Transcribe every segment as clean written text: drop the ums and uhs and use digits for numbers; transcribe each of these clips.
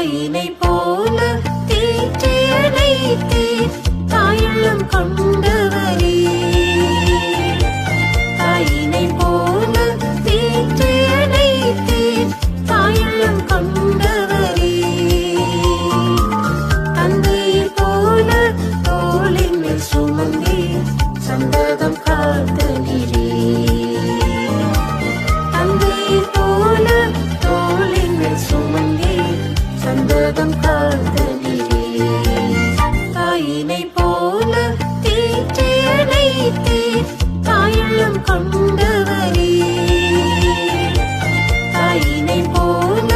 தாயினை போல தேற்றி அழைத்தீர் தாயுள்ளம் கொண்டவரே. தாயினை போல தேற்றி அழைத்தீர் தாயுள்ளம் கொண்டவரே. தந்தையை போல தோளின் மேல் சுமந்தீர் சந்ததம் காத்த நீரே. தந்தையை போல தோளின் மேல் சுமந்தீர் சந்ததம் காத்த நீரே. தாயினை போல தேற்றி அழைத்தீர் தாயுள்ளம் கொண்டவரே. தாயினை போல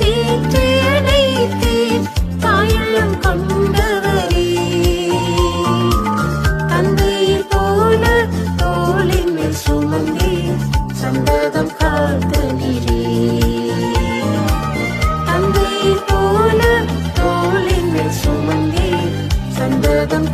தேற்றி அழைத்தீர் தாயுள்ளம் கொண்டவரே. தந்தையை போல தோளின் மேல் சுமந்தீர் சந்ததம் காத்த நீரே. தந்தையை போல தோளின் மேல் சுமந்தீர் சந்ததம்